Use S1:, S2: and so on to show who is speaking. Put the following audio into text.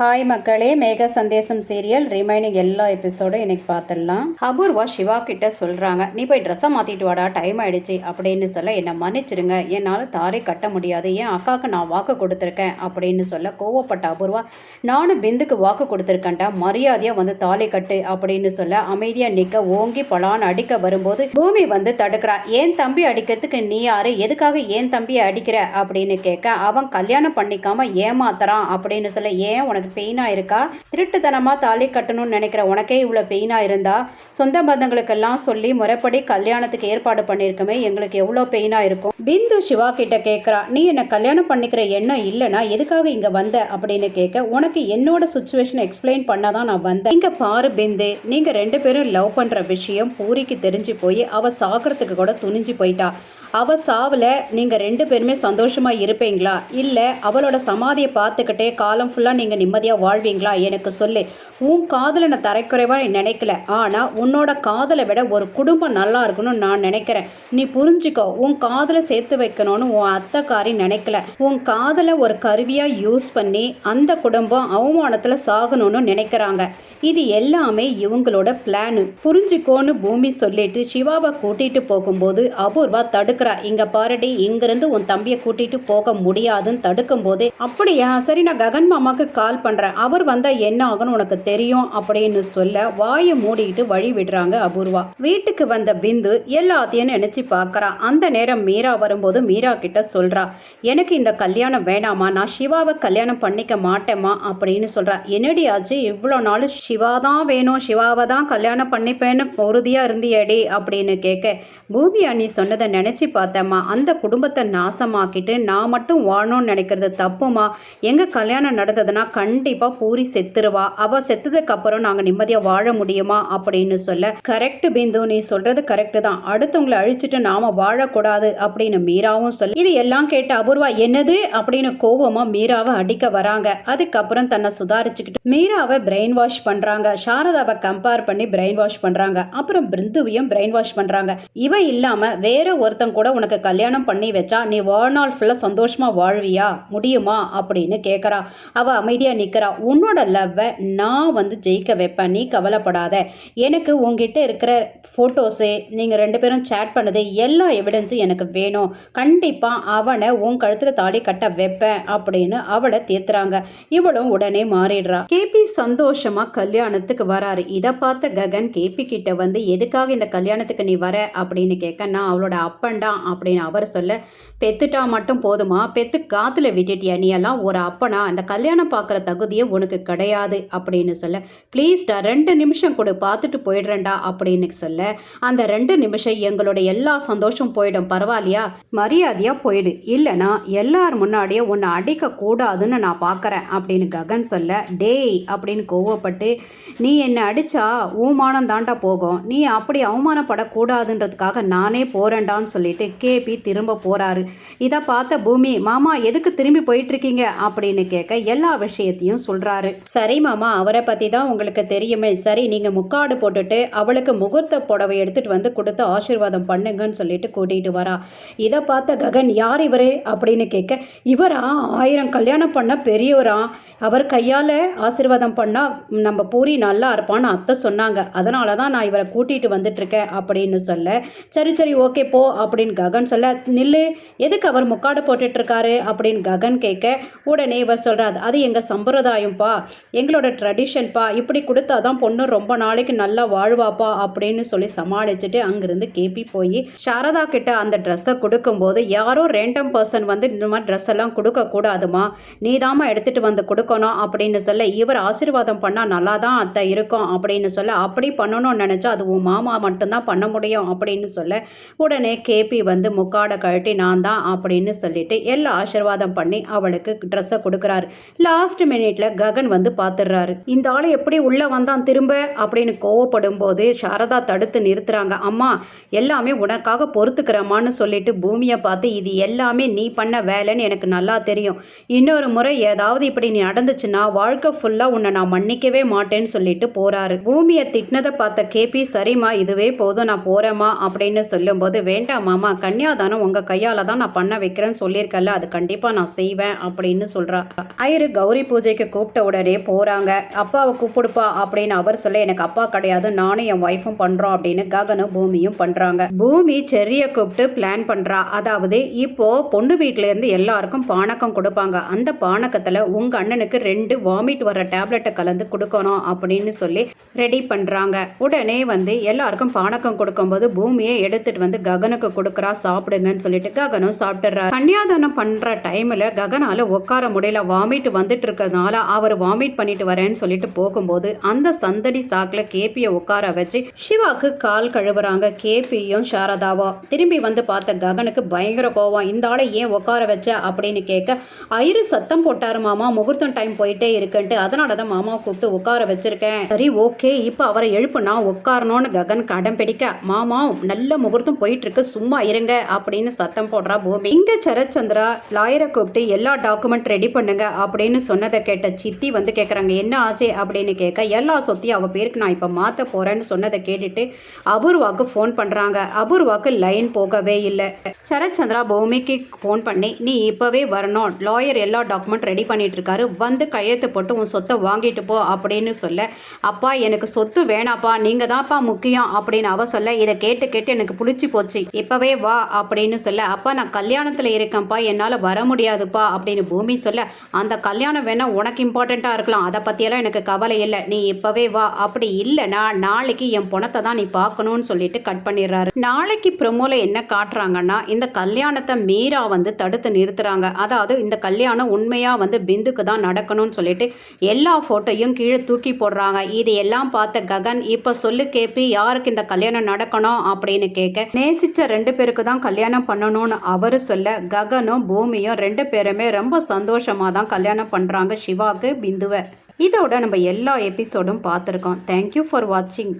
S1: Hi மக்களே, மேக சந்தேசம் serial remaining எல்லா எபிசோடும் இன்னைக்கு பார்த்துடலாம். அபூர்வா சிவா கிட்ட சொல்றாங்க, நீ போய் ட்ரெஸ்ஸை மாத்திட்டு வாடா, டைம் ஆயிடுச்சு அப்படின்னு சொல்ல, என்னை மன்னிச்சிடுங்க, என்னால் தாரை கட்ட முடியாது, என் அக்காவுக்கு நான் வாக்கு கொடுத்துருக்கேன் அப்படின்னு சொல்ல கோவப்பட்ட அபூர்வா, நானும் பிந்துக்கு வாக்கு கொடுத்துருக்கேன்டா, மரியாதையா வந்து தாலி கட்டு அப்படின்னு சொல்ல அமைதியா நிக்க ஓங்கி பலான்னு அடிக்க வரும்போது பூமி வந்து தடுக்கிறா. ஏன் தம்பி அடிக்கிறதுக்கு நீ யாரு, எதுக்காக ஏன் தம்பியை அடிக்கிற அப்படின்னு கேட்க, அவன் கல்யாணம் பண்ணிக்காம ஏமாத்துறான் அப்படின்னு சொல்ல, ஏன் உனக்கு பெயினாக இருக்கா, திருட்டுத்தனமாக தாலி கட்டணும்னு நினைக்கிற உனக்கே இவ்வளோ பெயினாக இருந்தா சொந்த பந்தங்களுக்கெல்லாம் சொல்லி முறைப்படி கல்யாணத்துக்கு ஏற்பாடு பண்ணியிருக்குமே எங்களுக்கு எவ்வளோ பெயினாக இருக்கும். பிந்து சிவா கிட்ட கேட்குறா, நீ என்னை கல்யாணம் பண்ணிக்கிற எண்ணம் இல்லைனா எதுக்காக இங்கே வந்த அப்படின்னு கேட்க, உனக்கு என்னோட சுச்சுவேஷன் எக்ஸ்பிளைன் பண்ண தான் நான் வந்தேன். இங்கே பாரு பிந்து, நீங்கள் ரெண்டு பேரும் லவ் பண்ணுற விஷயம் பூரிக்கு தெரிஞ்சு போய் அவள் சாகிறதுக்கு கூட துணிஞ்சு போயிட்டா. அவள் சாவில் நீங்கள் ரெண்டு பேருமே சந்தோஷமாக இருப்பீங்களா, இல்லை அவளோட சமாதியை பார்த்துக்கிட்டே காலம் ஃபுல்லாக நீங்கள் நிம்மதியாக வாழ்வீங்களா எனக்கு சொல்லு. உன் காதலை நான் தரைக்குறைவாக நினைக்கல, ஆனால் உன்னோட காதலை விட ஒரு குடும்பம் நல்லா இருக்கணும்னு நான் நினைக்கிறேன். நீ புரிஞ்சுக்கோ, உன் காதலை சேர்த்து வைக்கணும்னு உன் அத்தைக்காரி நினைக்கல. உன் காதலை ஒரு கருவியாக யூஸ் பண்ணி அந்த குடும்பம் அவமானத்தில் சாகணும்னு நினைக்கிறாங்க. இது எல்லாமே இவங்களோட பிளானு, புரிஞ்சுக்கோன்னு பூமி சொல்லிட்டு சிவாவை கூட்டிட்டு போகும்போது அபூர்வா தடுக்கிறா. இங்க பாருடி, இங்கிருந்து உன் தம்பியை கூட்டிட்டு போக முடியாதுன்னு தடுக்கும் போதே, அப்படியா சரி, நான் ககன் மாமாக்கு கால் பண்றேன், அவர் வந்தா என்ன ஆகும்னு உனக்கு தெரியும் அப்படின்னு சொல்ல வாயை மூடிட்டு வழி விடுறாங்க அபூர்வா. வீட்டுக்கு வந்த பிந்து எல்லாத்தையும் நினைச்சு பார்க்கறா. அந்த நேரம் மீரா வரும்போது மீரா கிட்ட சொல்றா, எனக்கு இந்த கல்யாணம் வேணாமா, நான் சிவாவை கல்யாணம் பண்ணிக்க மாட்டேமா அப்படின்னு சொல்றா. என்னடி ஆச்சு, இவ்வளோ நாள் சிவா தான் வேணும், சிவாவை தான் கல்யாணம் பண்ணிப்பேன்னு உறுதியாக இருந்தியடி அப்படின்னு கேட்க, பூமி அண்ணி சொன்னதை நினச்சி பார்த்தேம்மா, அந்த குடும்பத்தை நாசமாக்கிட்டு நான் மட்டும் வாழணும்னு நினைக்கிறது தப்புமா. எங்கள் கல்யாணம் நடந்ததுன்னா கண்டிப்பாக பூரி செத்துருவா, அவள் செத்ததுக்கு அப்புறம் நாங்கள் நிம்மதியாக வாழ முடியுமா அப்படின்னு சொல்ல, கரெக்ட் பிந்து, நீ சொல்கிறது கரெக்டு தான், அடுத்தவங்களை அழிச்சிட்டு நாம வாழக்கூடாது அப்படின்னு மீராவும் சொல்ல, இது எல்லாம் கேட்ட அபூர்வா என்னது அப்படின்னு கோவமாக மீராவை அடிக்க வராங்க. அதுக்கப்புறம் தன்னை சுதாரிச்சுக்கிட்டு மீராவை பிரெயின் வாஷ் பண்ணுறாங்க. சாரதாவை கம்பேர் பண்ணி பிரெயின் வாஷ் பண்றாங்க. அப்புறம் பிருந்துவையும் பிரெயின் வாஷ் பண்றாங்க. இவன் இல்லாம வேற ஒருத்தன் கூட உனக்கு கல்யாணம் பண்ணி வச்சா நீ வாழ்நாள் ஃபுல்லா சந்தோஷமா வாழ்வியா, முடியுமா அப்படின்னு கேட்கறா. அவ அமைதியா நிக்கிறா. உன்னோட லவ்வை நான் வந்து ஜெயிக்க வைப்பேன், நீ கவலைப்படாத. எனக்கு உங்ககிட்ட இருக்கிற போட்டோஸு, நீங்க ரெண்டு பேரும் சேட் பண்ணது எல்லா எவிடன்ஸும் எனக்கு வேணும். கண்டிப்பா அவனை உன் கழுத்துல தாலி கட்ட வைப்பேன் அப்படின்னு அவளை தேத்துறாங்க. இவளும் உடனே மாறிடுறா. கேபி சந்தோஷமா கல்யாணத்துக்கு வராரு. இதை பார்த்த ககன் கேபி கிட்ட வந்து, எதுக்காக இந்த கல்யாணத்துக்கு நீ வர அப்படின்னு கேட்க, நான் அவளோட அப்பன்டா அப்படின்னு அவர் சொல்ல, பெத்துட்டா மட்டும் போதுமா, பெத்து காத்துல விட்டுட்டியா, நீ எல்லாம் ஒரு அப்பனா, அந்த கல்யாணம் பார்க்குற தகுதியே உனக்கு கிடையாது அப்படின்னு சொல்ல, ப்ளீஸ்டா 2 நிமிஷம் கொடு, பார்த்துட்டு போயிடுறேன்டா அப்படின்னு சொல்ல, அந்த 2 நிமிஷம் எங்களோட எல்லா சந்தோஷம் போயிடும், பரவாயில்லையா, மரியாதையா போயிடு, இல்லைனா எல்லார் முன்னாடியே உன்னை அடிக்க கூடாதுன்னு நான் பார்க்குறேன் அப்படின்னு ககன் சொல்ல, டேய் அப்படின்னு கோவப்பட்டு, நீ என்னை அடித்தா ஊமானம் தாண்டா போகும், நீ அப்படி அவமானப்படக்கூடாதுன்றதுக்காக நானே போகிறேன்டான்னு சொல்லிட்டு கேபி திரும்ப போகிறாரு. இதை பார்த்த பூமி, மாமா எதுக்கு திரும்பி போயிட்டுருக்கீங்க அப்படின்னு கேட்க எல்லா விஷயத்தையும் சொல்கிறாரு. சரி மாமா, அவரை பற்றி தான் உங்களுக்கு தெரியுமே, சரி நீங்கள் முக்காடு போட்டுட்டு அவளுக்கு முகூர்த்த புடவை எடுத்துகிட்டு வந்து கொடுத்து ஆசீர்வாதம் பண்ணுங்கன்னு சொல்லிட்டு கூட்டிகிட்டு வரா. இதை பார்த்த ககன், யார் இவரே அப்படின்னு கேட்க, இவரா 1000 கல்யாணம் பண்ண பெரியவரா, அவர் கையால் ஆசீர்வாதம் பண்ணால் நம்ம பூரி நல்லா இருப்பான்னு அத்தை சொன்னாங்க, அதனால தான் நான் இவரை கூட்டிகிட்டு வந்துட்டுருக்கேன் அப்படின்னு சொல்ல, சரி சரி ஓகே போ அப்படின்னு ககன் சொல்ல, நில்லு, எதுக்கு அவர் முக்காடு போட்டுட்ருக்காரு அப்படின்னு ககன் கேட்க, உடனே இவர் சொல்கிறார், அது எங்கள் சம்பிரதாயம்ப்பா, எங்களோட ட்ரெடிஷன்ப்பா, இப்படி கொடுத்தா தான் பொண்ணு ரொம்ப நாளைக்கு நல்லா வாழ்வாப்பா அப்படின்னு சொல்லி சமாளிச்சுட்டு அங்கேருந்து கேபி போய் சாரதா கிட்ட அந்த ட்ரெஸ்ஸை கொடுக்கும்போது, யாரோ ரேண்டம் பர்சன் வந்து இந்த மாதிரி ட்ரெஸ் எல்லாம் கொடுக்கக்கூடாதுமா, நீ தாமா எடுத்துகிட்டு வந்து கொடுக்கணும் அப்படின்னு சொல்ல, இவர் ஆசீர்வாதம் பண்ணால் நல்லா தான் அத்தை இருக்கும் அப்படின்னு சொல்ல, அப்படி பண்ணணும்னு நினச்சா அது உன் மாமா மட்டும்தான் பண்ண முடியும் அப்படின்னு சொல்ல, உடனே கேபி வந்து முக்காடை கழட்டி நான் தான் அப்படின்னு சொல்லிட்டு எல்லா ஆசீர்வாதம் பண்ணி அவளுக்கு ட்ரெஸ்ஸை கொடுக்குறாரு. லாஸ்ட் மினிட்ல ககன் வந்து பார்த்துடுறாரு. இந்த ஆள் எப்படி உள்ளே வந்தான் திரும்ப அப்படின்னு கோவப்படும் போது சாரதா தடுத்து நிறுத்துறாங்க. அம்மா எல்லாமே உனக்காக பொறுத்துக்கிறமான்னு சொல்லிட்டு பூமியை பார்த்து, இது எல்லாமே நீ பண்ண வேலைன்னு எனக்கு நல்லா தெரியும், இன்னொரு முறை ஏதாவது இப்படி நீ நடந்துச்சுன்னா வாழ்க்கை ஃபுல்லாக உன்னை நான் மன்னிக்கவே மாட்டேன் மாட்டேன்னு சொல்லிட்டு போறாரு. பூமியை திட்டினதை பார்த்த கேபி சரிம்மா இதுவே போதும் நான் போறேம்மா அப்படின்னு சொல்லும்போது, வேண்டாம் மாமா, கன்னியாதானம் உங்க கையால தான் நான் பண்ண வைக்கிறேன்னு சொல்லியிருக்கல, அது கண்டிப்பா நான் செய்வேன் அப்படின்னு சொல்றா. ஐயரு கௌரி பூஜைக்கு கூப்பிட்ட உடனே போறாங்க. அப்பாவை கூப்பிடுப்பா அப்படின்னு அவர் சொல்ல, எனக்கு அப்பா கிடையாது, நானும் என் ஒய்ஃபும் பண்றோம் அப்படின்னு ககனும் பூமியும் பண்றாங்க. பூமி செர்ரிய கூப்பிட்டு பிளான் பண்றா. அதாவது இப்போ பொண்ணு வீட்டுல இருந்து எல்லாருக்கும் பானக்கம் கொடுப்பாங்க. அந்த பானக்கத்துல உங்க அண்ணனுக்கு 2 வாமிட் வர டேப்லெட்டை கலந்து கொடுக்கணும் அப்படின்னு சொல்லி ரெடி பண்றாங்க. உடனே எல்லாருக்கும் பானக்கம் கொடுக்கும்போது பூமியை எடுத்துட்டு ககனுக்கு கொடுக்கறா, சாப்பிடுங்கன்னு சொல்லிட்டு ககனும் சாப்பிட்டுறாரு. கன்னியாதானம் பண்ற டைம்ல ககனால உட்கார முடியல, வாமிட் வந்துட்டு இருக்கிறதுனால அவர் வாமிட் பண்ணிட்டு வரேன்னு சொல்லிட்டு போகும்போது அந்த சந்தடி சாக்குல கேபியை உட்கார வச்சு சிவாக்கு கால் கழுவுறாங்க. கேபியும் சாரதாவோ திரும்பி பார்த்த ககனுக்கு பயங்கர கோவம். இந்த ஆளை ஏன் உட்கார வச்ச அப்படின்னு கேட்க, ஐயரு சத்தம் போட்டாரு மாமா, முகூர்த்தம் டைம் போயிட்டே இருக்குன்ட்டு, அதனாலதான் மாமா கூப்பிட்டு உட்கார வச்சிருக்கேன். சரி ஓகே, இப்ப அவரை எழுப்புனா உட்காரணும்னு ககன் கடம் பிடிக்க, மாமா நல்ல முகூர்த்தம் போயிட்டு இருக்கு, சும்மா இருங்க அப்படின்னு சத்தம் போடுறா பூமி. இங்க சரச்சந்திரா லாயரை கூப்பிட்டு எல்லா டாக்குமெண்ட் ரெடி பண்ணுங்க அப்படின்னு சொன்னதை கேட்ட சித்தி கேட்கறாங்க, என்ன ஆச்சு அப்படின்னு கேட்க, எல்லா சொத்தையும் அவ பேருக்கு நான் இப்ப மாத்த போறேன்னு சொன்னதை கேட்டுட்டு அபூர்வாக்கு போன் பண்றாங்க. அபூர்வாக்கு லைன் போகவே இல்லை. சரச்சந்திரா பூமிக்கு போன் பண்ணி, நீ இப்பவே வரணும், லாயர் எல்லா டாக்குமெண்ட் ரெடி பண்ணிட்டு இருக்காரு, கையெழுத்து போட்டு உன் சொத்தை வாங்கிட்டு போ அப்படின்னு சொல்ல, அப்பா எனக்கு சொத்து வேணாப்பா, நீங்க தான்ப்பா முக்கியம் அப்படின்னு அவ சொல்ல, இதை கேட்டு கேட்டு எனக்கு புளிச்சு போச்சு, இப்பவே வா அப்படின்னு சொல்ல, அப்பா நான் கல்யாணத்துல இருக்கேன்ப்பா, என்னால வர முடியாதுப்பா அப்படின்னு பூமி சொல்ல, அந்த கல்யாணம் வேணா உனக்கு இம்பார்ட்டண்டா இருக்கலாம், அதை பத்தியெல்லாம் எனக்கு கவலை இல்லை, நீ இப்பவே வா, அப்படி இல்லைன்னா நாளைக்கு என் பணத்தை தான் நீ பார்க்கணும்னு சொல்லிட்டு கட் பண்ணிடுறாரு. நாளைக்கு ப்ரொமோல என்ன காட்டுறாங்கன்னா, இந்த கல்யாணத்தை மீரா தடுத்து நிறுத்துறாங்க. அதாவது இந்த கல்யாணம் உண்மையா பிந்துக்கு தான் நடக்கணும்னு சொல்லிட்டு எல்லா போட்டோயும் கீழே தூக்கி போடுறாங்க. இது எல்லாம் பார்த்த ககன், இப்ப சொல்லு கேபி, யாருக்கு இந்த கல்யாணம் நடக்கணும் அப்படின்னு கேட்க, நேசிச்ச 2 பேருக்கு தான் கல்யாணம் பண்ணணும்னு அவரு சொல்ல, ககனும் பூமியும் 2 பேருமே ரொம்ப சந்தோஷமா தான் கல்யாணம் பண்றாங்க சிவாக்கு பிந்துவை. இதோட நம்ம எல்லா எபிசோடும் பார்த்துருக்கோம். தேங்க்யூ ஃபார் வாட்சிங்.